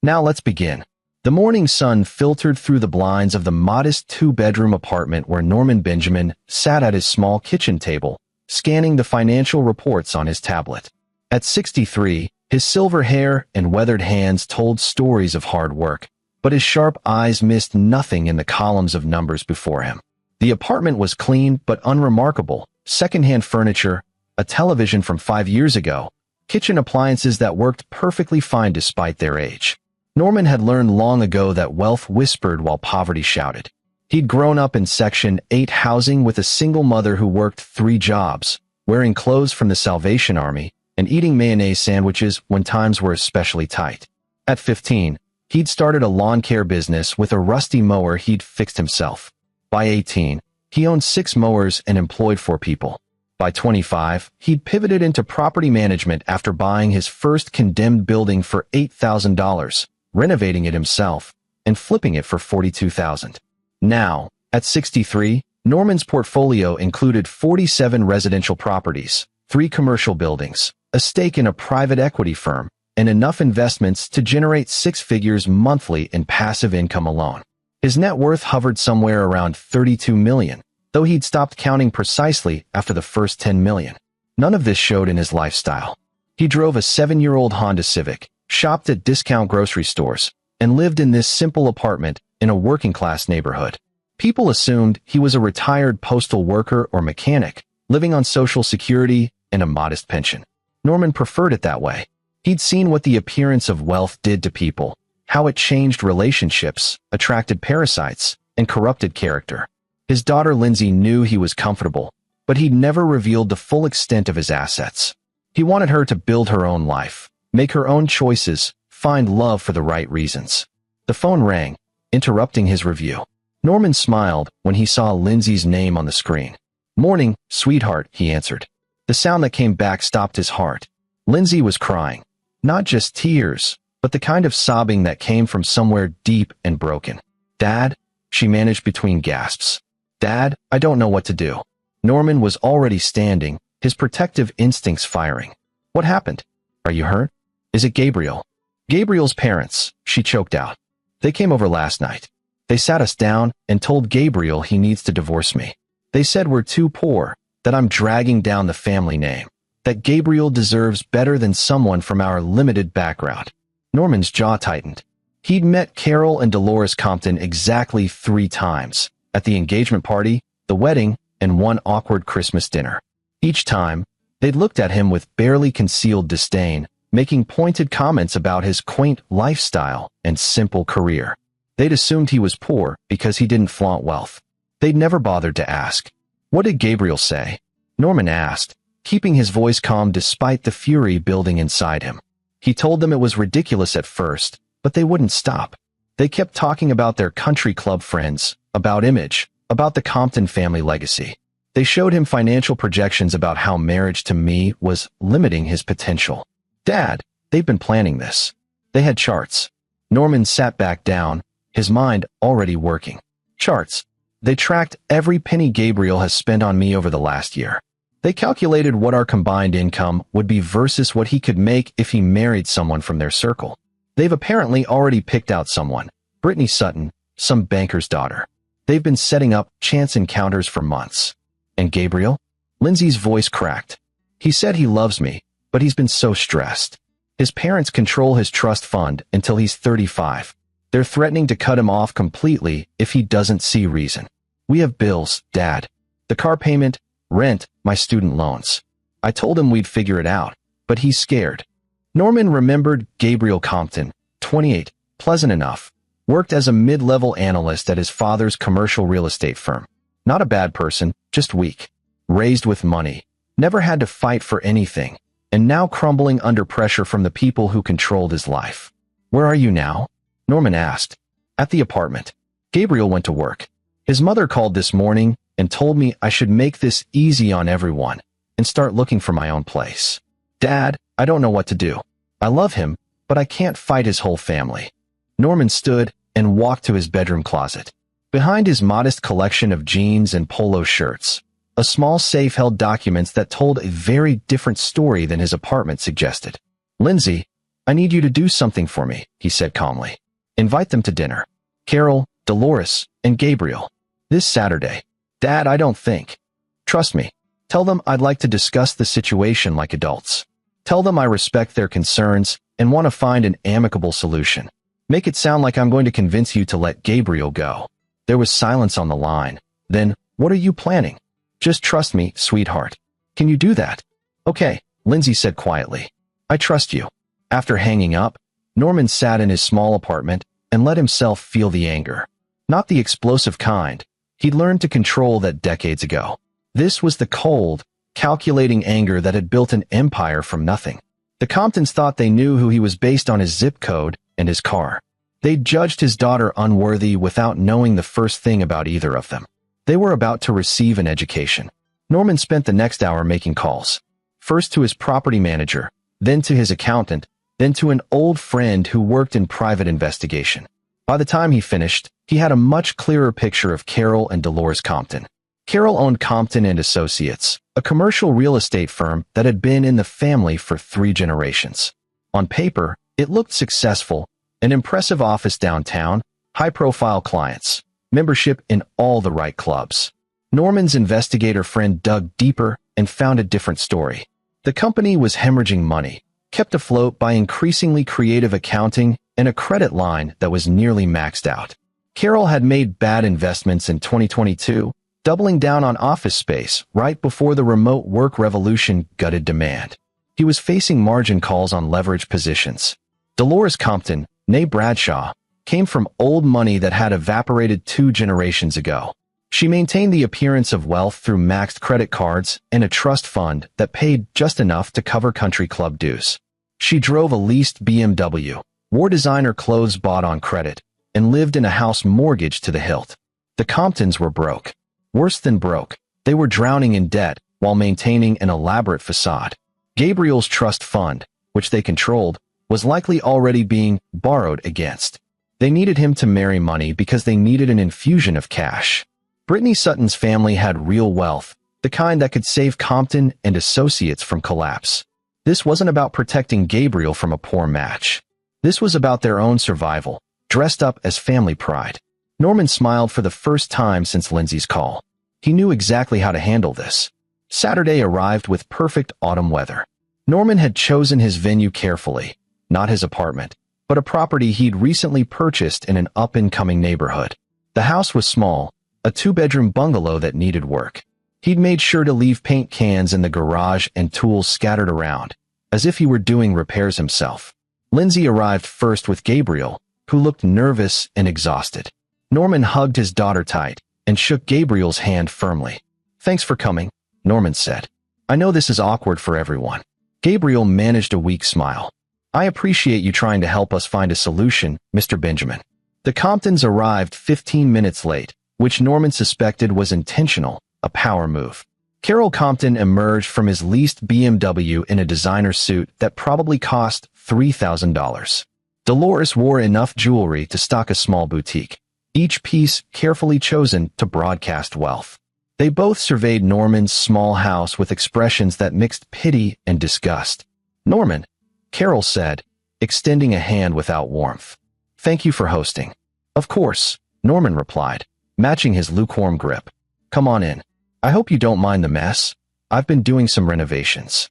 Now let's begin. The morning sun filtered through the blinds of the modest two-bedroom apartment where Norman Benjamin sat at his small kitchen table, scanning the financial reports on his tablet. At 63, his silver hair and weathered hands told stories of hard work, but his sharp eyes missed nothing in the columns of numbers before him. The apartment was clean but unremarkable: secondhand furniture, a television from 5 years ago, kitchen appliances that worked perfectly fine despite their age. Norman had learned long ago that wealth whispered while poverty shouted. He'd grown up in Section 8 housing with a single mother who worked 3 jobs, wearing clothes from the Salvation Army, and eating mayonnaise sandwiches when times were especially tight. At 15, he'd started a lawn care business with a rusty mower he'd fixed himself. By 18, he owned 6 mowers and employed 4 people. By 25, he'd pivoted into property management after buying his first condemned building for $8,000, renovating it himself, and flipping it for $42,000. Now, at 63, Norman's portfolio included 47 residential properties, 3 commercial buildings, a stake in a private equity firm, and enough investments to generate 6 figures monthly in passive income alone. His net worth hovered somewhere around $32 million, though he'd stopped counting precisely after the first $10 million. None of this showed in his lifestyle. He drove a 7-year-old Honda Civic, shopped at discount grocery stores, and lived in this simple apartment in a working-class neighborhood. People assumed he was a retired postal worker or mechanic, living on Social Security and a modest pension. Norman preferred it that way. He'd seen what the appearance of wealth did to people, how it changed relationships, attracted parasites, and corrupted character. His daughter Lindsay knew he was comfortable, but he'd never revealed the full extent of his assets. He wanted her to build her own life, make her own choices, find love for the right reasons. The phone rang, interrupting his review. Norman smiled when he saw Lindsay's name on the screen. "Morning, sweetheart," he answered. The sound that came back stopped his heart. Lindsay was crying. Not just tears, but the kind of sobbing that came from somewhere deep and broken. "Dad," she managed between gasps. "Dad, I don't know what to do." Norman was already standing, his protective instincts firing. "What happened? Are you hurt? Is it Gabriel?" "Gabriel's parents," she choked out. "They came over last night. They sat us down and told Gabriel he needs to divorce me. They said we're too poor, that I'm dragging down the family name, that Gabriel deserves better than someone from our limited background." Norman's jaw tightened. He'd met Carol and Dolores Compton exactly 3 times, at the engagement party, the wedding, and one awkward Christmas dinner. Each time, they'd looked at him with barely concealed disdain, making pointed comments about his quaint lifestyle and simple career. They'd assumed he was poor because he didn't flaunt wealth. They'd never bothered to ask. "What did Gabriel say?" Norman asked, keeping his voice calm despite the fury building inside him. He told them it was ridiculous at first, but they wouldn't stop. They kept talking about their country club friends, about image, about the Compton family legacy. They showed him financial projections about how marriage to me was limiting his potential. "Dad, they've been planning this." They had charts. Norman sat back down, his mind already working. Charts. They tracked every penny Gabriel has spent on me over the last year. They calculated what our combined income would be versus what he could make if he married someone from their circle. They've apparently already picked out someone, Brittany Sutton, some banker's daughter. They've been setting up chance encounters for months. "And Gabriel?" Lindsay's voice cracked. "He said he loves me, but he's been so stressed. His parents control his trust fund until he's 35. They're threatening to cut him off completely if he doesn't see reason. We have bills, Dad. The car payment, rent, my student loans. I told him we'd figure it out, but he's scared." Norman remembered Gabriel Compton, 28, pleasant enough, worked as a mid-level analyst at his father's commercial real estate firm. Not a bad person, just weak. Raised with money, never had to fight for anything, and now crumbling under pressure from the people who controlled his life. "Where are you now?" Norman asked. "At the apartment." Gabriel went to work. "His mother called this morning and told me I should make this easy on everyone and start looking for my own place. Dad, I don't know what to do. I love him, but I can't fight his whole family." Norman stood and walked to his bedroom closet. Behind his modest collection of jeans and polo shirts, a small safe held documents that told a very different story than his apartment suggested. "Lindsay, I need you to do something for me, he said calmly. Invite them to dinner. Carol, Dolores, and Gabriel. This Saturday. Dad, I don't think. Trust me. Tell them I'd like to discuss the situation like adults. Tell them I respect their concerns and want to find an amicable solution. Make it sound like I'm going to convince you to let Gabriel go. There was silence on the line. Then, what are you planning? Just trust me, sweetheart. Can you do that? Okay, Lindsay said quietly. I trust you. After hanging up, Norman sat in his small apartment and let himself feel the anger. Not the explosive kind. He'd learned to control that decades ago. This was the cold, calculating anger that had built an empire from nothing. The Comptons thought they knew who he was based on his zip code and his car. They'd judged his daughter unworthy without knowing the first thing about either of them. They were about to receive an education. Norman spent the next hour making calls. First to his property manager, then to his accountant, then to an old friend who worked in private investigation. By the time he finished, he had a much clearer picture of Carol and Dolores Compton. Carol owned Compton and Associates, a commercial real estate firm that had been in the family for 3 generations. On paper, it looked successful, an impressive office downtown, high-profile clients, membership in all the right clubs. Norman's investigator friend dug deeper and found a different story. The company was hemorrhaging money, kept afloat by increasingly creative accounting and a credit line that was nearly maxed out. Carol had made bad investments in 2022, doubling down on office space right before the remote work revolution gutted demand. He was facing margin calls on leverage positions. Dolores Compton, née Bradshaw, came from old money that had evaporated 2 generations ago. She maintained the appearance of wealth through maxed credit cards and a trust fund that paid just enough to cover country club dues. She drove a leased BMW, wore designer clothes bought on credit, and lived in a house mortgaged to the hilt. The Comptons were broke. Worse than broke, they were drowning in debt while maintaining an elaborate facade. Gabriel's trust fund, which they controlled, was likely already being borrowed against. They needed him to marry money because they needed an infusion of cash. Brittany Sutton's family had real wealth, the kind that could save Compton and Associates from collapse. This wasn't about protecting Gabriel from a poor match. This was about their own survival, dressed up as family pride. Norman smiled for the first time since Lindsay's call. He knew exactly how to handle this. Saturday arrived with perfect autumn weather. Norman had chosen his venue carefully, not his apartment, but a property he'd recently purchased in an up-and-coming neighborhood. The house was small, a 2-bedroom bungalow that needed work. He'd made sure to leave paint cans in the garage and tools scattered around, as if he were doing repairs himself. Lindsay arrived first with Gabriel, who looked nervous and exhausted. Norman hugged his daughter tight and shook Gabriel's hand firmly. Thanks for coming, Norman said. I know this is awkward for everyone. Gabriel managed a weak smile. I appreciate you trying to help us find a solution, Mr. Benjamin. The Comptons arrived 15 minutes late, which Norman suspected was intentional, a power move. Carol Compton emerged from his leased BMW in a designer suit that probably cost $3,000. Dolores wore enough jewelry to stock a small boutique, each piece carefully chosen to broadcast wealth. They both surveyed Norman's small house with expressions that mixed pity and disgust. Norman, Carol said, extending a hand without warmth. Thank you for hosting. Of course, Norman replied, matching his lukewarm grip. Come on in. I hope you don't mind the mess. I've been doing some renovations.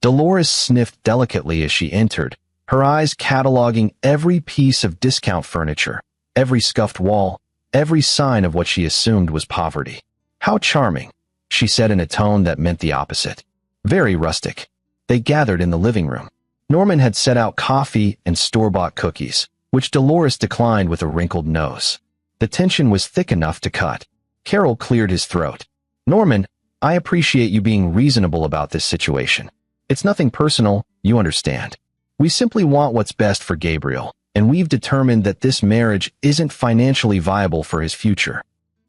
Dolores sniffed delicately as she entered, her eyes cataloging every piece of discount furniture, every scuffed wall, every sign of what she assumed was poverty. How charming, she said in a tone that meant the opposite. Very rustic. They gathered in the living room. Norman had set out coffee and store-bought cookies, which Dolores declined with a wrinkled nose. The tension was thick enough to cut. Carol cleared his throat. Norman, I appreciate you being reasonable about this situation. It's nothing personal, you understand. We simply want what's best for Gabriel, and we've determined that this marriage isn't financially viable for his future.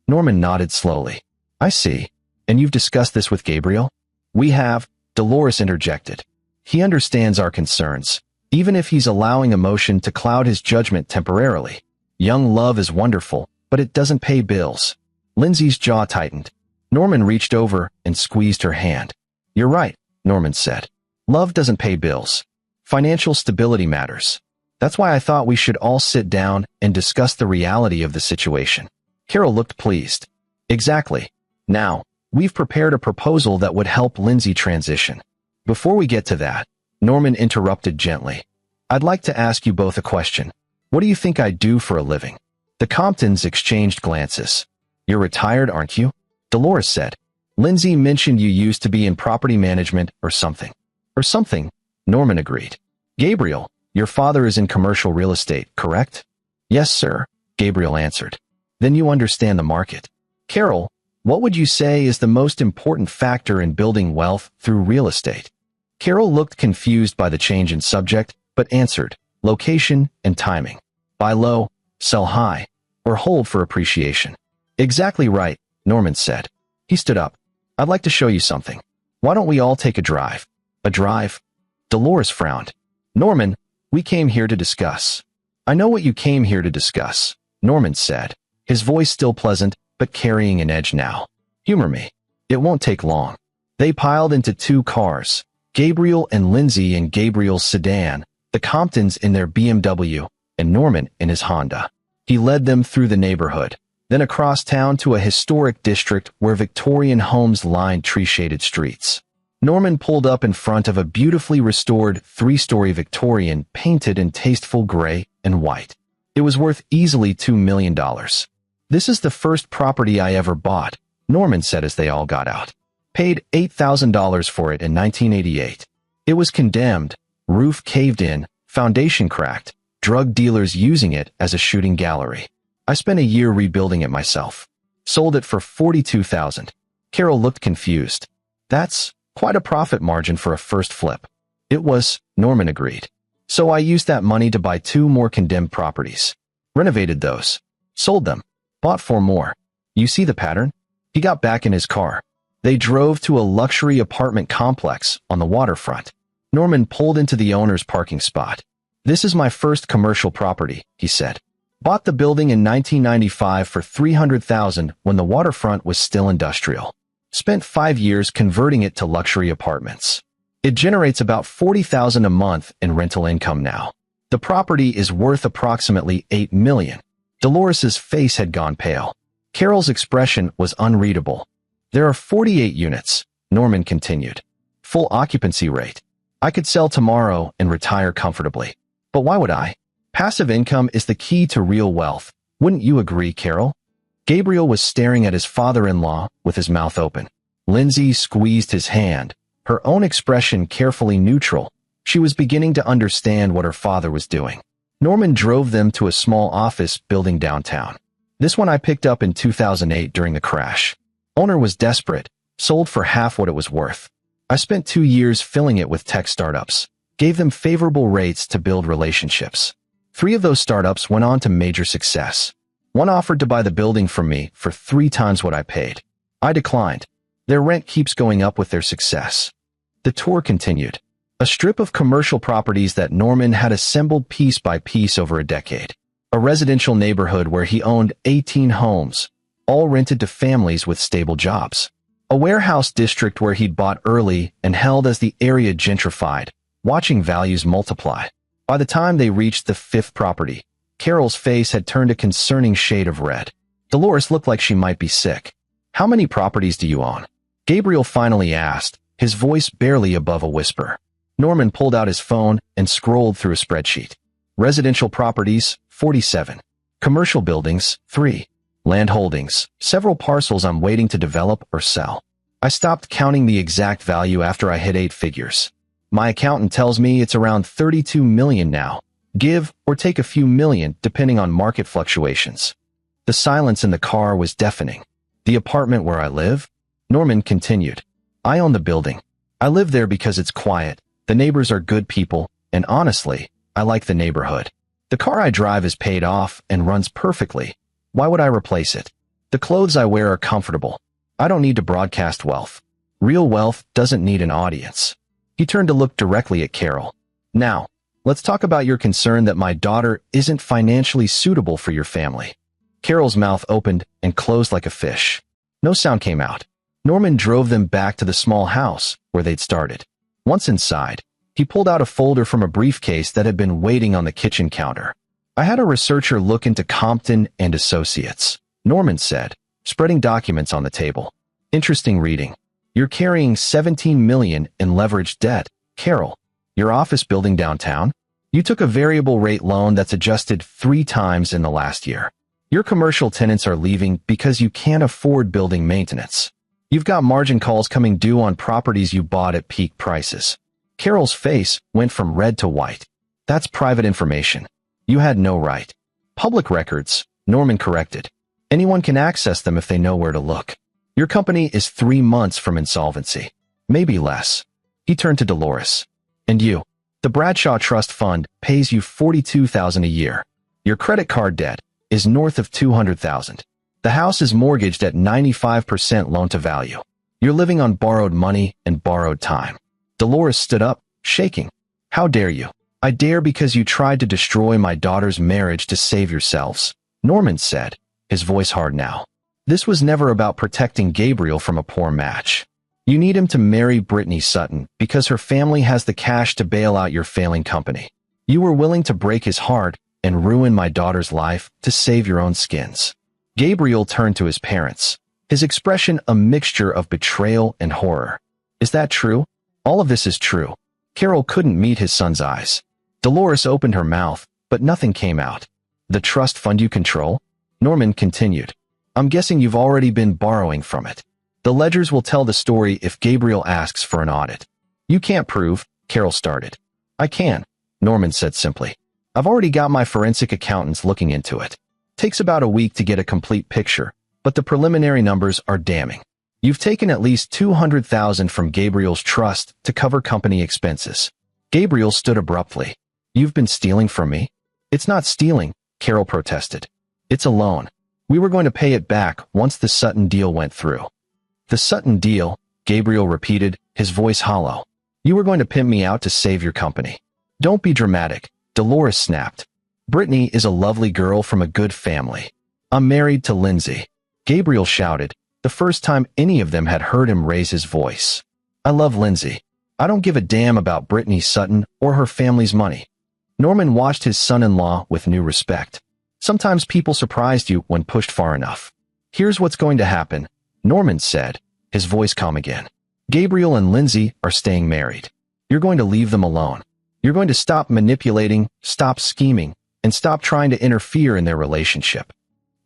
Norman nodded slowly. I see. And you've discussed this with Gabriel? We have, Dolores interjected. He understands our concerns, even if he's allowing emotion to cloud his judgment temporarily. Young love is wonderful, but it doesn't pay bills. Lindsay's jaw tightened. Norman reached over and squeezed her hand. You're right, Norman said. Love doesn't pay bills. Financial stability matters. That's why I thought we should all sit down and discuss the reality of the situation. Carol looked pleased. Exactly. Now, we've prepared a proposal that would help Lindsay transition. Before we get to that, Norman interrupted gently. I'd like to ask you both a question. What do you think I do for a living? The Comptons exchanged glances. You're retired, aren't you? Dolores said. Lindsay mentioned you used to be in property management or something. Or something, Norman agreed. Gabriel, your father is in commercial real estate, correct? Yes, sir, Gabriel answered. Then you understand the market. Carol, what would you say is the most important factor in building wealth through real estate? Carol looked confused by the change in subject, but answered, location and timing. Buy low, sell high, or hold for appreciation. Exactly right, Norman said. He stood up. I'd like to show you something. Why don't we all take a drive? A drive? Dolores frowned. Norman, we came here to discuss. I know what you came here to discuss, Norman said, his voice still pleasant, but carrying an edge now. Humor me. It won't take long. They piled into two cars, Gabriel and Lindsay in Gabriel's sedan, the Comptons in their BMW, and Norman in his Honda. He led them through the neighborhood, then across town to a historic district where Victorian homes lined tree-shaded streets. Norman pulled up in front of a beautifully restored three-story Victorian painted in tasteful gray and white. It was worth easily $2 million. This is the first property I ever bought, Norman said as they all got out. Paid $8,000 for it in 1988. It was condemned, roof caved in, foundation cracked, drug dealers using it as a shooting gallery. I spent a year rebuilding it myself. Sold it for $42,000. Carol looked confused. That's quite a profit margin for a first flip. It was, Norman agreed. So I used that money to buy 2 more condemned properties. Renovated those. Sold them. Bought 4 more. You see the pattern? He got back in his car. They drove to a luxury apartment complex on the waterfront. Norman pulled into the owner's parking spot. This is my first commercial property, he said. Bought the building in 1995 for $300,000 when the waterfront was still industrial. Spent 5 years converting it to luxury apartments. It generates about $40,000 a month in rental income now. The property is worth approximately $8 million. Dolores's face had gone pale. Carol's expression was unreadable. There are 48 units, Norman continued. Full occupancy rate. I could sell tomorrow and retire comfortably. But why would I? Passive income is the key to real wealth. Wouldn't you agree, Carol? Gabriel was staring at his father-in-law with his mouth open. Lindsay squeezed his hand, her own expression carefully neutral. She was beginning to understand what her father was doing. Norman drove them to a small office building downtown. This one I picked up in 2008 during the crash. Owner was desperate, sold for half what it was worth. I spent 2 years filling it with tech startups, gave them favorable rates to build relationships. 3 of those startups went on to major success. One offered to buy the building from me for 3 times what I paid. I declined. Their rent keeps going up with their success. The tour continued. A strip of commercial properties that Norman had assembled piece by piece over a decade. A residential neighborhood where he owned 18 homes, all rented to families with stable jobs. A warehouse district where he'd bought early and held as the area gentrified, watching values multiply. By the time they reached the 5th property, Carol's face had turned a concerning shade of red. Dolores looked like she might be sick. How many properties do you own? Gabriel finally asked, his voice barely above a whisper. Norman pulled out his phone and scrolled through a spreadsheet. Residential properties, 47. Commercial buildings, 3. Land holdings, several parcels I'm waiting to develop or sell. I stopped counting the exact value after I hit 8 figures. My accountant tells me it's around 32 million now. Give or take a few million depending on market fluctuations. The silence in the car was deafening. The apartment where I live? Norman continued. I own the building. I live there because it's quiet. The neighbors are good people, and honestly, I like the neighborhood. The car I drive is paid off and runs perfectly. Why would I replace it? The clothes I wear are comfortable. I don't need to broadcast wealth. Real wealth doesn't need an audience. He turned to look directly at Carol. Now, let's talk about your concern that my daughter isn't financially suitable for your family. Carol's mouth opened and closed like a fish. No sound came out. Norman drove them back to the small house where they'd started. Once inside, He pulled out a folder from a briefcase that had been waiting on the kitchen counter. I had a researcher look into Compton and Associates, Norman said, spreading documents on the table. Interesting reading. You're carrying $17 million in leveraged debt, Carol. Your office building downtown? You took a variable rate loan that's adjusted 3 times in the last year. Your commercial tenants are leaving because you can't afford building maintenance. You've got margin calls coming due on properties you bought at peak prices. Carol's face went from red to white. That's private information. You had no right. Public records, Norman corrected. Anyone can access them if they know where to look. Your company is 3 months from insolvency. Maybe less. He turned to Dolores. And you. The Bradshaw Trust Fund pays you $42,000 a year. Your credit card debt is north of $200,000. The house is mortgaged at 95% loan to value. You're living on borrowed money and borrowed time. Dolores stood up, shaking. How dare you? I dare because you tried to destroy my daughter's marriage to save yourselves, Norman said, his voice hard now. This was never about protecting Gabriel from a poor match. You need him to marry Brittany Sutton because her family has the cash to bail out your failing company. You were willing to break his heart and ruin my daughter's life to save your own skins. Gabriel turned to his parents, his expression a mixture of betrayal and horror. Is that true? All of this is true. Carol couldn't meet his son's eyes. Dolores opened her mouth, but nothing came out. The trust fund you control? Norman continued. I'm guessing you've already been borrowing from it. The ledgers will tell the story if Gabriel asks for an audit. You can't prove, Carol started. I can, Norman said simply. I've already got my forensic accountants looking into it. Takes about a week to get a complete picture, but the preliminary numbers are damning. You've taken at least $200,000 from Gabriel's trust to cover company expenses. Gabriel stood abruptly. You've been stealing from me? It's not stealing, Carol protested. It's a loan. We were going to pay it back once the Sutton deal went through. The Sutton deal, Gabriel repeated, his voice hollow. You were going to pimp me out to save your company. Don't be dramatic, Dolores snapped. Brittany is a lovely girl from a good family. I'm married to Lindsay. Gabriel shouted, the first time any of them had heard him raise his voice. I love Lindsay. I don't give a damn about Brittany Sutton or her family's money. Norman watched his son-in-law with new respect. Sometimes people surprised you when pushed far enough. Here's what's going to happen, Norman said, his voice calm again. Gabriel and Lindsay are staying married. You're going to leave them alone. You're going to stop manipulating, stop scheming, and stop trying to interfere in their relationship.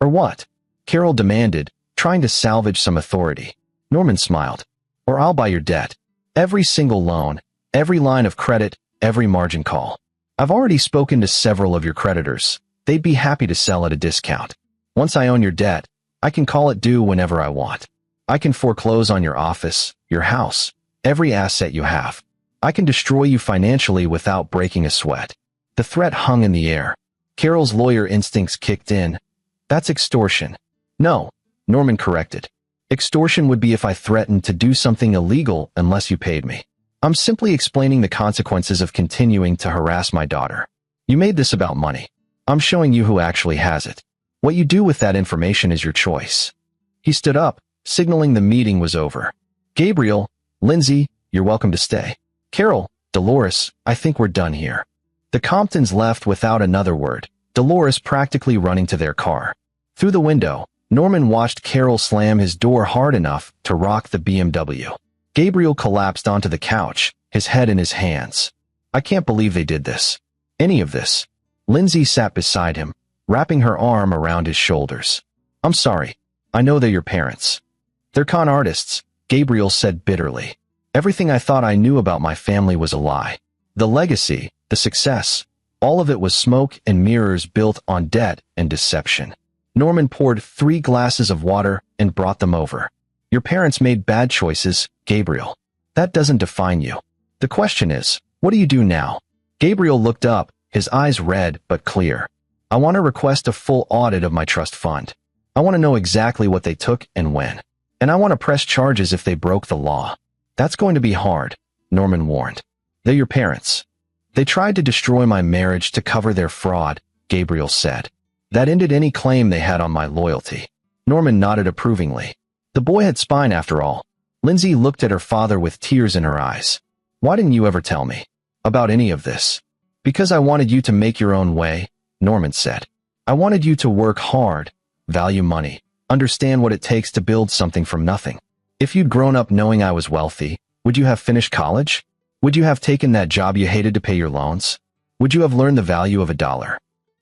Or what? Carol demanded, trying to salvage some authority. Norman smiled. Or I'll buy your debt. Every single loan, every line of credit, every margin call. I've already spoken to several of your creditors. They'd be happy to sell at a discount. Once I own your debt, I can call it due whenever I want. I can foreclose on your office, your house, every asset you have. I can destroy you financially without breaking a sweat. The threat hung in the air. Carol's lawyer instincts kicked in. That's extortion. No, Norman corrected. Extortion would be if I threatened to do something illegal unless you paid me. I'm simply explaining the consequences of continuing to harass my daughter. You made this about money. I'm showing you who actually has it. What you do with that information is your choice. He stood up, signaling the meeting was over. Gabriel, Lindsay, you're welcome to stay. Carol, Dolores, I think we're done here. The Comptons left without another word, Dolores practically running to their car. Through the window, Norman watched Carol slam his door hard enough to rock the BMW. Gabriel collapsed onto the couch, his head in his hands. I can't believe they did this. Any of this. Lindsay sat beside him, wrapping her arm around his shoulders. I'm sorry. I know they're your parents. They're con artists, Gabriel said bitterly. Everything I thought I knew about my family was a lie. The legacy, the success, all of it was smoke and mirrors built on debt and deception. Norman poured 3 glasses of water and brought them over. Your parents made bad choices, Gabriel. That doesn't define you. The question is, what do you do now? Gabriel looked up, his eyes red but clear. I want to request a full audit of my trust fund. I want to know exactly what they took and when. And I want to press charges if they broke the law. That's going to be hard, Norman warned. They're your parents. They tried to destroy my marriage to cover their fraud, Gabriel said. That ended any claim they had on my loyalty. Norman nodded approvingly. The boy had spine after all. Lindsay looked at her father with tears in her eyes. Why didn't you ever tell me? About any of this. Because I wanted you to make your own way, Norman said. I wanted you to work hard, value money, understand what it takes to build something from nothing. If you'd grown up knowing I was wealthy, would you have finished college? Would you have taken that job you hated to pay your loans? Would you have learned the value of a dollar?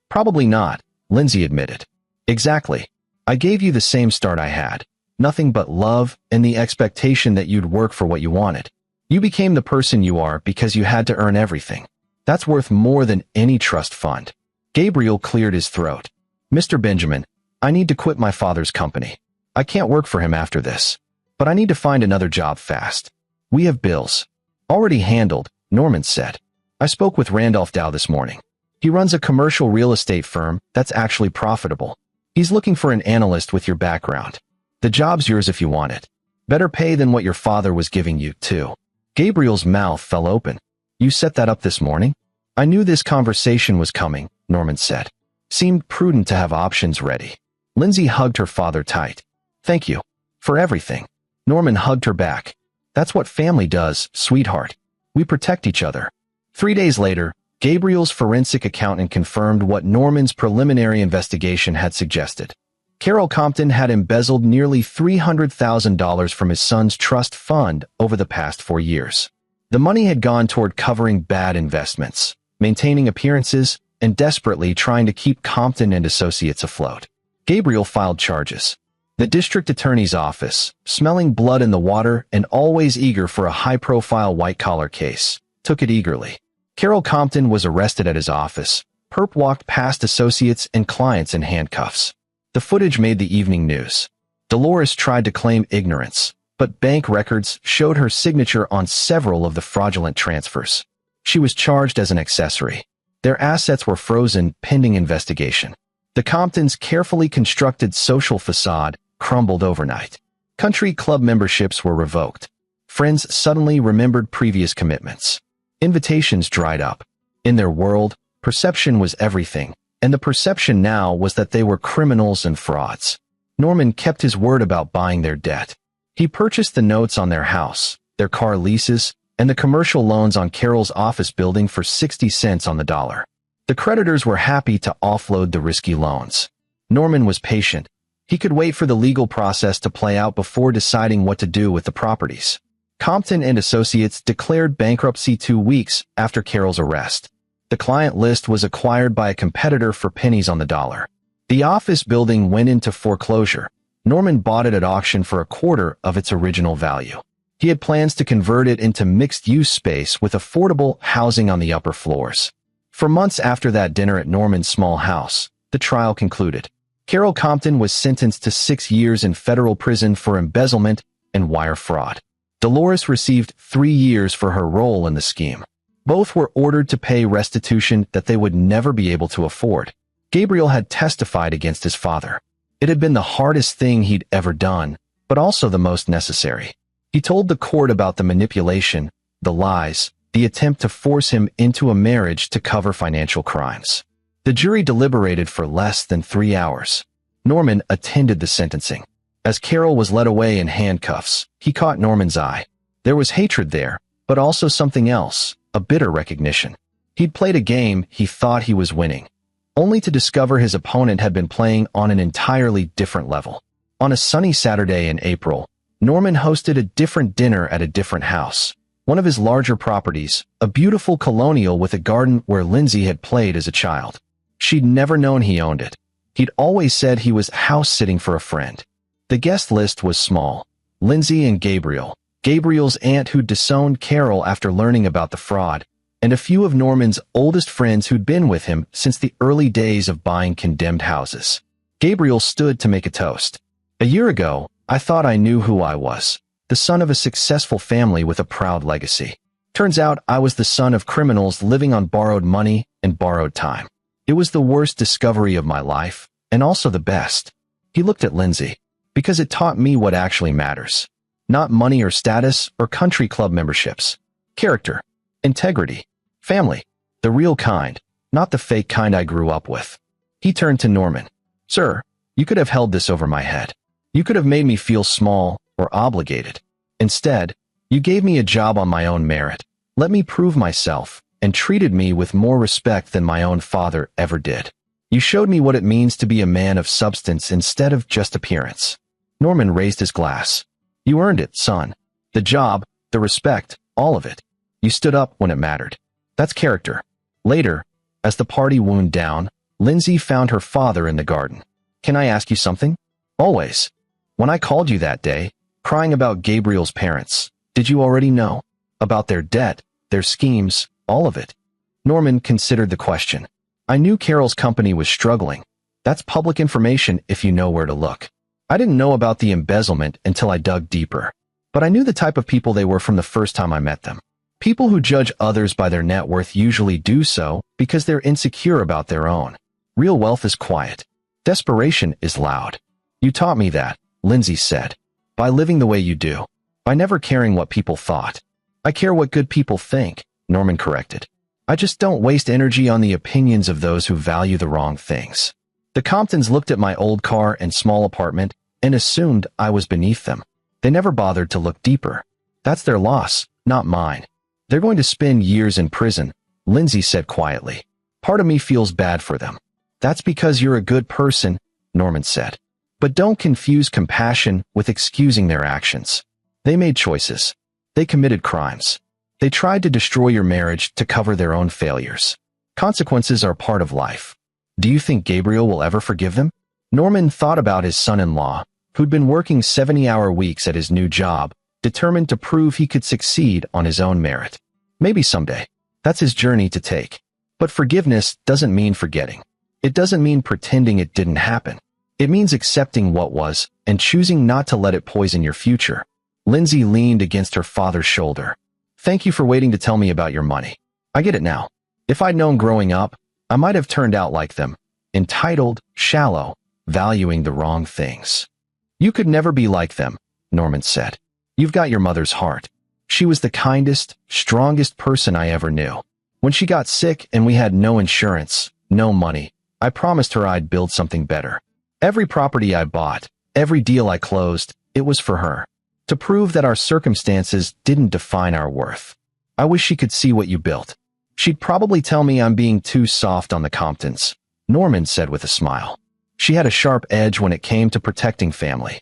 Probably not, Lindsay admitted. Exactly. I gave you the same start I had. Nothing but love and the expectation that you'd work for what you wanted. You became the person you are because you had to earn everything. That's worth more than any trust fund. Gabriel cleared his throat. Mr. Benjamin, I need to quit my father's company. I can't work for him after this. But I need to find another job fast. We have bills. Already handled, Norman said. I spoke with Randolph Dow this morning. He runs a commercial real estate firm that's actually profitable. He's looking for an analyst with your background. The job's yours if you want it. Better pay than what your father was giving you, too. Gabriel's mouth fell open. You set that up this morning? I knew this conversation was coming, Norman said. Seemed prudent to have options ready. Lindsay hugged her father tight. Thank you. For everything. Norman hugged her back. That's what family does, sweetheart. We protect each other. 3 days later, Gabriel's forensic accountant confirmed what Norman's preliminary investigation had suggested. Carol Compton had embezzled nearly $300,000 from his son's trust fund over the past 4 years. The money had gone toward covering bad investments, maintaining appearances, and desperately trying to keep Compton and Associates afloat. Gabriel filed charges. The district attorney's office, smelling blood in the water and always eager for a high-profile white-collar case, took it eagerly. Carol Compton was arrested at his office. Perp walked past associates and clients in handcuffs. The footage made the evening news. Dolores tried to claim ignorance, but bank records showed her signature on several of the fraudulent transfers. She was charged as an accessory. Their assets were frozen pending investigation. The Comptons' carefully constructed social facade crumbled overnight. Country club memberships were revoked. Friends suddenly remembered previous commitments. Invitations dried up. In their world, perception was everything, and the perception now was that they were criminals and frauds. Norman kept his word about buying their debt. He purchased the notes on their house, their car leases, and the commercial loans on Carol's office building for 60 cents on the dollar. The creditors were happy to offload the risky loans. Norman was patient. He could wait for the legal process to play out before deciding what to do with the properties. Compton and Associates declared bankruptcy 2 weeks after Carol's arrest. The client list was acquired by a competitor for pennies on the dollar. The office building went into foreclosure. Norman bought it at auction for a quarter of its original value. He had plans to convert it into mixed-use space with affordable housing on the upper floors. For months after that dinner at Norman's small house, the trial concluded. Carol Compton was sentenced to 6 years in federal prison for embezzlement and wire fraud. Dolores received 3 years for her role in the scheme. Both were ordered to pay restitution that they would never be able to afford. Gabriel had testified against his father. It had been the hardest thing he'd ever done, but also the most necessary. He told the court about the manipulation, the lies, the attempt to force him into a marriage to cover financial crimes. The jury deliberated for less than 3 hours. Norman attended the sentencing. As Carol was led away in handcuffs, he caught Norman's eye. There was hatred there, but also something else, a bitter recognition. He'd played a game he thought he was winning, only to discover his opponent had been playing on an entirely different level. On a sunny Saturday in April, Norman hosted a different dinner at a different house. One of his larger properties, a beautiful colonial with a garden where Lindsay had played as a child. She'd never known he owned it. He'd always said he was house-sitting for a friend. The guest list was small. Lindsay and Gabriel, Gabriel's aunt who'd disowned Carol after learning about the fraud, and a few of Norman's oldest friends who'd been with him since the early days of buying condemned houses. Gabriel stood to make a toast. A year ago, I thought I knew who I was, the son of a successful family with a proud legacy. Turns out I was the son of criminals living on borrowed money and borrowed time. It was the worst discovery of my life, and also the best. He looked at Lindsay. Because it taught me what actually matters. Not money or status or country club memberships. Character. Integrity. Family. The real kind, not the fake kind I grew up with. He turned to Norman. Sir, you could have held this over my head. You could have made me feel small or obligated. Instead, you gave me a job on my own merit. Let me prove myself, and treated me with more respect than my own father ever did. You showed me what it means to be a man of substance instead of just appearance." Norman raised his glass. "You earned it, son. The job, the respect, all of it. You stood up when it mattered. That's character." Later, as the party wound down, Lindsay found her father in the garden. "Can I ask you something?" "Always. When I called you that day, crying about Gabriel's parents, did you already know? About their debt, their schemes, all of it?" Norman considered the question. "I knew Carol's company was struggling. That's public information if you know where to look. I didn't know about the embezzlement until I dug deeper. But I knew the type of people they were from the first time I met them. People who judge others by their net worth usually do so because they're insecure about their own. Real wealth is quiet. Desperation is loud. You taught me that," Lindsay said. "By living the way you do. By never caring what people thought." "I care what good people think," Norman corrected. "I just don't waste energy on the opinions of those who value the wrong things." The Comptons looked at my old car and small apartment and assumed I was beneath them. They never bothered to look deeper. "That's their loss, not mine. They're going to spend years in prison," Lindsay said quietly. "Part of me feels bad for them." "That's because you're a good person," Norman said. "But don't confuse compassion with excusing their actions. They made choices. They committed crimes. They tried to destroy your marriage to cover their own failures. Consequences are part of life. Do you think Gabriel will ever forgive them?" Norman thought about his son-in-law, who'd been working 70-hour weeks at his new job, determined to prove he could succeed on his own merit. Maybe someday. That's his journey to take. But forgiveness doesn't mean forgetting. It doesn't mean pretending it didn't happen. It means accepting what was and choosing not to let it poison your future. Lindsay leaned against her father's shoulder. "Thank you for waiting to tell me about your money. I get it now. If I'd known growing up, I might have turned out like them. Entitled, shallow, valuing the wrong things." "You could never be like them," Norman said. "You've got your mother's heart. She was the kindest, strongest person I ever knew. When she got sick and we had no insurance, no money, I promised her I'd build something better. Every property I bought, every deal I closed, it was for her. To prove that our circumstances didn't define our worth. I wish she could see what you built. She'd probably tell me I'm being too soft on the Comptons," Norman said with a smile. She had a sharp edge when it came to protecting family.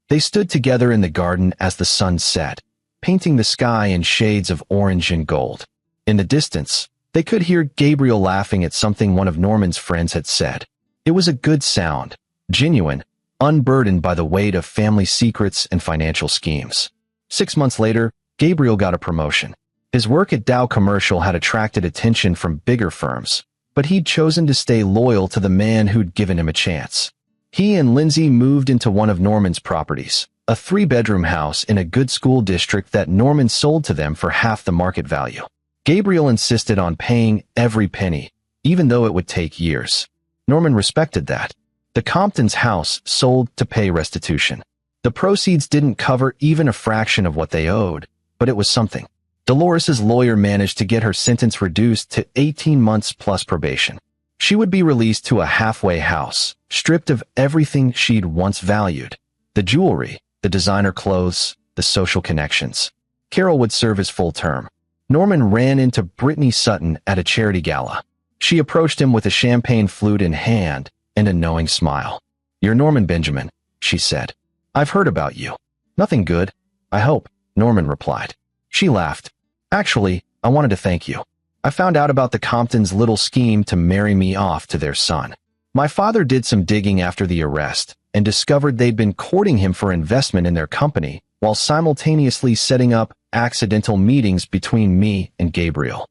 They stood together in the garden as the sun set, painting the sky in shades of orange and gold. In the distance, they could hear Gabriel laughing at something one of Norman's friends had said. It was a good sound, genuine, unburdened by the weight of family secrets and financial schemes. 6 months later, Gabriel got a promotion. His work at Dow Commercial had attracted attention from bigger firms, but he'd chosen to stay loyal to the man who'd given him a chance. He and Lindsay moved into one of Norman's properties, a 3-bedroom house in a good school district that Norman sold to them for half the market value. Gabriel insisted on paying every penny, even though it would take years. Norman respected that. The Comptons' house sold to pay restitution. The proceeds didn't cover even a fraction of what they owed, but it was something. Dolores's lawyer managed to get her sentence reduced to 18 months plus probation. She would be released to a halfway house, stripped of everything she'd once valued. The jewelry, the designer clothes, the social connections. Carol would serve his full term. Norman ran into Brittany Sutton at a charity gala. She approached him with a champagne flute in hand and a knowing smile. "You're Norman Benjamin," she said. "I've heard about you." "Nothing good, I hope," Norman replied. She laughed. "Actually, I wanted to thank you. I found out about the Comptons' little scheme to marry me off to their son. My father did some digging after the arrest and discovered they'd been courting him for investment in their company while simultaneously setting up accidental meetings between me and Gabriel.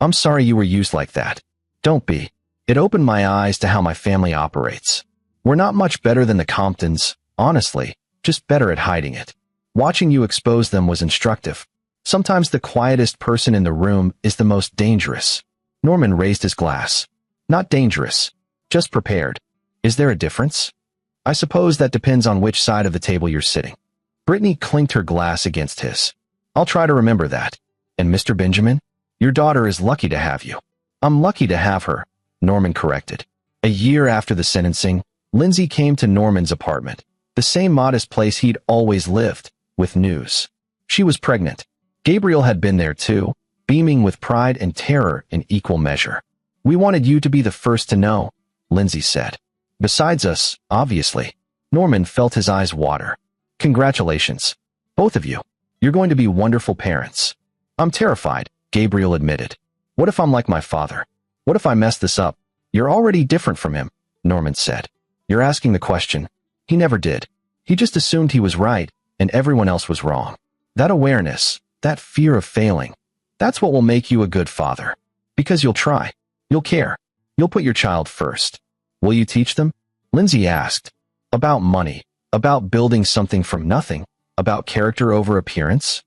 I'm sorry you were used like that. Don't be. It opened my eyes to how my family operates. We're not much better than the Comptons, honestly, just better at hiding it. Watching you expose them was instructive. Sometimes the quietest person in the room is the most dangerous." Norman raised his glass. "Not dangerous, just prepared. Is there a difference?" "I suppose that depends on which side of the table you're sitting." Brittany clinked her glass against his. "I'll try to remember that. And Mr. Benjamin, your daughter is lucky to have you." "I'm lucky to have her," Norman corrected. A year after the sentencing, Lindsay came to Norman's apartment, the same modest place he'd always lived, with news. She was pregnant. Gabriel had been there too, beaming with pride and terror in equal measure. "We wanted you to be the first to know," Lindsay said. "Besides us, obviously." Norman felt his eyes water. "Congratulations. Both of you. You're going to be wonderful parents." "I'm terrified," Gabriel admitted. "What if I'm like my father? What if I mess this up?" "You're already different from him," Norman said. "You're asking the question. He never did. He just assumed he was right, and everyone else was wrong. That awareness, that fear of failing, that's what will make you a good father. Because you'll try. You'll care. You'll put your child first." "Will you teach them?" Lindsay asked. "About money, about building something from nothing, about character over appearance?"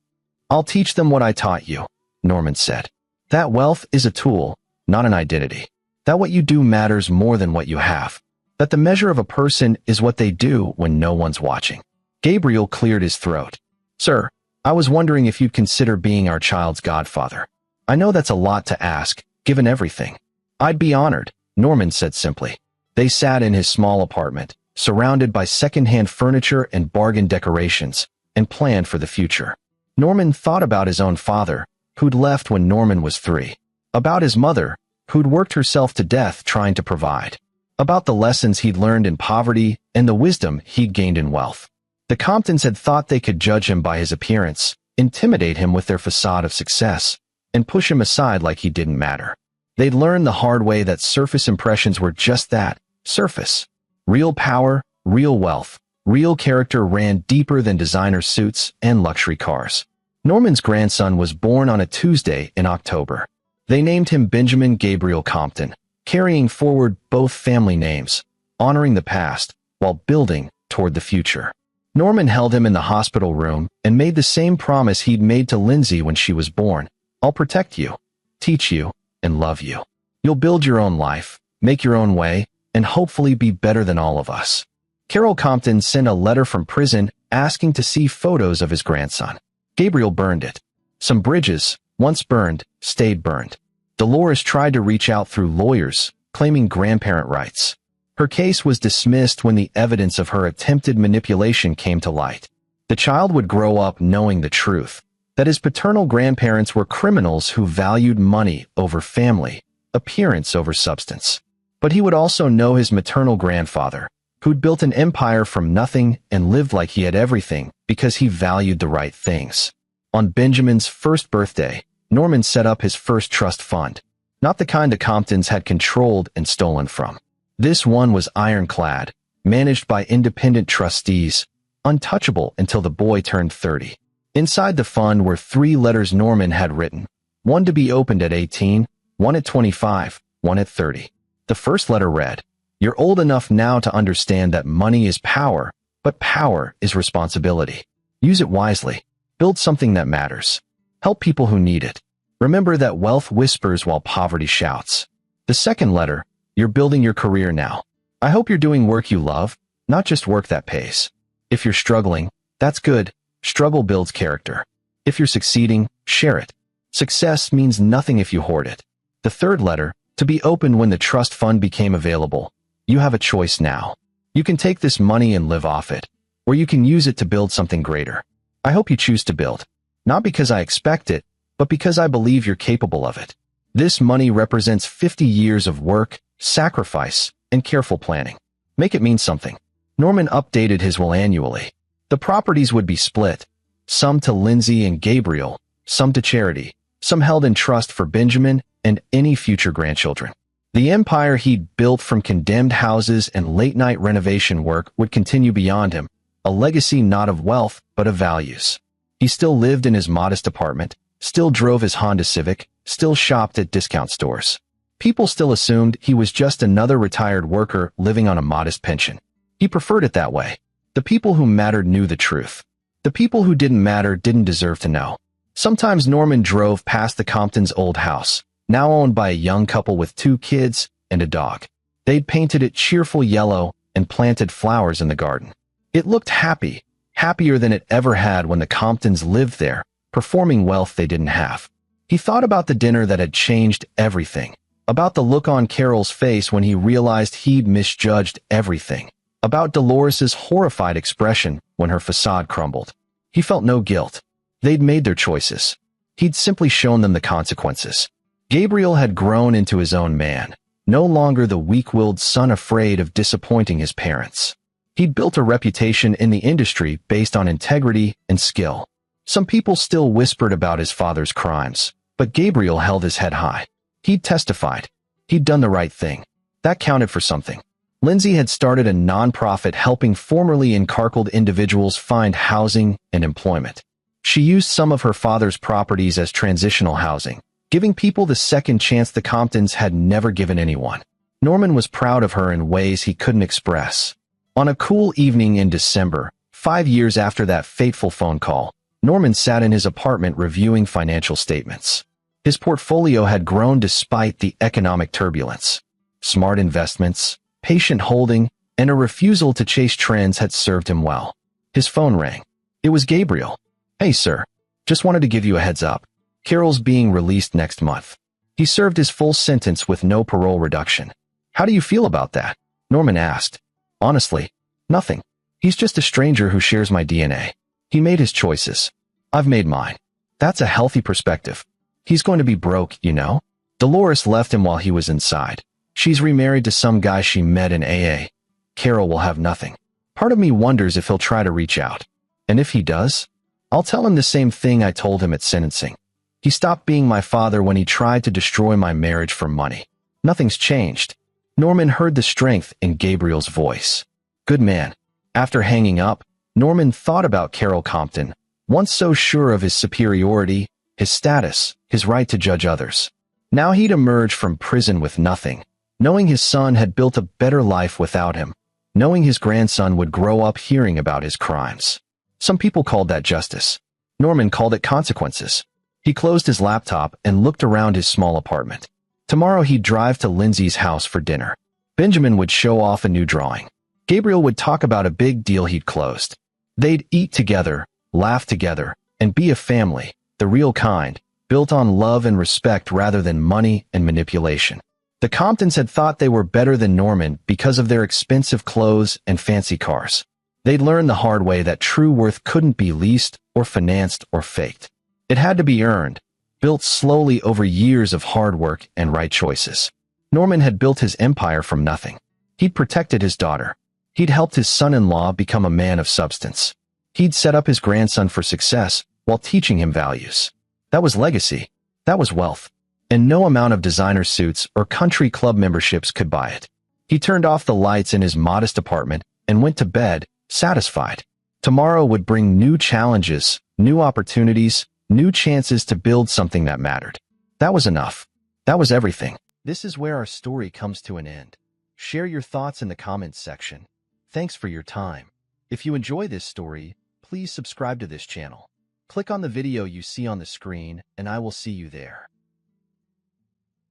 "I'll teach them what I taught you," Norman said. "That wealth is a tool, not an identity. That what you do matters more than what you have. That the measure of a person is what they do when no one's watching." Gabriel cleared his throat. "Sir, I was wondering if you'd consider being our child's godfather. I know that's a lot to ask, given everything." "I'd be honored," Norman said simply. They sat in his small apartment, surrounded by second-hand furniture and bargain decorations, and planned for the future. Norman thought about his own father, who'd left when Norman was 3. About his mother, who'd worked herself to death trying to provide. About the lessons he'd learned in poverty and the wisdom he'd gained in wealth. The Comptons had thought they could judge him by his appearance, intimidate him with their facade of success, and push him aside like he didn't matter. They'd learned the hard way that surface impressions were just that, surface. Real power, real wealth, real character ran deeper than designer suits and luxury cars. Norman's grandson was born on a Tuesday in October. They named him Benjamin Gabriel Compton, carrying forward both family names, honoring the past while building toward the future. Norman held him in the hospital room and made the same promise he'd made to Lindsay when she was born. "I'll protect you, teach you, and love you. You'll build your own life, make your own way, and hopefully be better than all of us." Carol Compton sent a letter from prison asking to see photos of his grandson. Gabriel burned it. Some bridges, once burned, stayed burned. Dolores tried to reach out through lawyers, claiming grandparent rights. Her case was dismissed when the evidence of her attempted manipulation came to light. The child would grow up knowing the truth, that his paternal grandparents were criminals who valued money over family, appearance over substance. But he would also know his maternal grandfather, who'd built an empire from nothing and lived like he had everything because he valued the right things. On Benjamin's first birthday, Norman set up his first trust fund, not the kind the Comptons had controlled and stolen from. This one was ironclad, managed by independent trustees, untouchable until the boy turned 30. Inside the fund were 3 letters Norman had written, one to be opened at 18, one at 25, one at 30. The first letter read, "You're old enough now to understand that money is power, but power is responsibility. Use it wisely. Build something that matters. Help people who need it. Remember that wealth whispers while poverty shouts." The second letter, "You're building your career now. I hope you're doing work you love, not just work that pays. If you're struggling, that's good. Struggle builds character. If you're succeeding, share it. Success means nothing if you hoard it." The third letter, to be opened when the trust fund became available. "You have a choice now. You can take this money and live off it, or you can use it to build something greater. I hope you choose to build. Not because I expect it, but because I believe you're capable of it. This money represents 50 years of work, sacrifice, and careful planning. Make it mean something." Norman updated his will annually. The properties would be split, some to Lindsay and Gabriel, some to charity, some held in trust for Benjamin and any future grandchildren. The empire he'd built from condemned houses and late-night renovation work would continue beyond him, a legacy not of wealth but of values. He still lived in his modest apartment, still drove his Honda Civic, still shopped at discount stores. People still assumed he was just another retired worker living on a modest pension. He preferred it that way. The people who mattered knew the truth. The people who didn't matter didn't deserve to know. Sometimes Norman drove past the Comptons' old house, now owned by a young couple with 2 kids and a dog. They'd painted it cheerful yellow and planted flowers in the garden. It looked happy, happier than it ever had when the Comptons lived there, performing wealth they didn't have. He thought about the dinner that had changed everything, about the look on Carol's face when he realized he'd misjudged everything, about Dolores's horrified expression when her facade crumbled. He felt no guilt. They'd made their choices. He'd simply shown them the consequences. Gabriel had grown into his own man, no longer the weak-willed son afraid of disappointing his parents. He'd built a reputation in the industry based on integrity and skill. Some people still whispered about his father's crimes, but Gabriel held his head high. He'd testified. He'd done the right thing. That counted for something. Lindsay had started a nonprofit helping formerly encarceled individuals find housing and employment. She used some of her father's properties as transitional housing, giving people the second chance the Comptons had never given anyone. Norman was proud of her in ways he couldn't express. On a cool evening in December, 5 years after that fateful phone call, Norman sat in his apartment reviewing financial statements. His portfolio had grown despite the economic turbulence. Smart investments, patient holding, and a refusal to chase trends had served him well. His phone rang. It was Gabriel. "Hey, sir. Just wanted to give you a heads up. Carol's being released next month." He served his full sentence with no parole reduction. "How do you feel about that?" Norman asked. "Honestly, nothing. He's just a stranger who shares my DNA. He made his choices. I've made mine. That's a healthy perspective. He's going to be broke, you know? Dolores left him while he was inside. She's remarried to some guy she met in AA. Carol will have nothing. Part of me wonders if he'll try to reach out. And if he does, I'll tell him the same thing I told him at sentencing. He stopped being my father when he tried to destroy my marriage for money. Nothing's changed." Norman heard the strength in Gabriel's voice. Good man. After hanging up, Norman thought about Carol Compton, once so sure of his superiority, his status, his right to judge others. Now he'd emerged from prison with nothing, knowing his son had built a better life without him, knowing his grandson would grow up hearing about his crimes. Some people called that justice. Norman called it consequences. He closed his laptop and looked around his small apartment. Tomorrow he'd drive to Lindsay's house for dinner. Benjamin would show off a new drawing. Gabriel would talk about a big deal he'd closed. They'd eat together, laugh together, and be a family, the real kind, built on love and respect rather than money and manipulation. The Comptons had thought they were better than Norman because of their expensive clothes and fancy cars. They'd learned the hard way that true worth couldn't be leased or financed or faked. It had to be earned, built slowly over years of hard work and right choices. Norman had built his empire from nothing. He'd protected his daughter. He'd helped his son-in-law become a man of substance. He'd set up his grandson for success while teaching him values. That was legacy. That was wealth. And no amount of designer suits or country club memberships could buy it. He turned off the lights in his modest apartment and went to bed, satisfied. Tomorrow would bring new challenges, new opportunities, new chances to build something that mattered. That was enough. That was everything. This is where our story comes to an end. Share your thoughts in the comments section. Thanks for your time. If you enjoy this story, please subscribe to this channel. Click on the video you see on the screen, and I will see you there.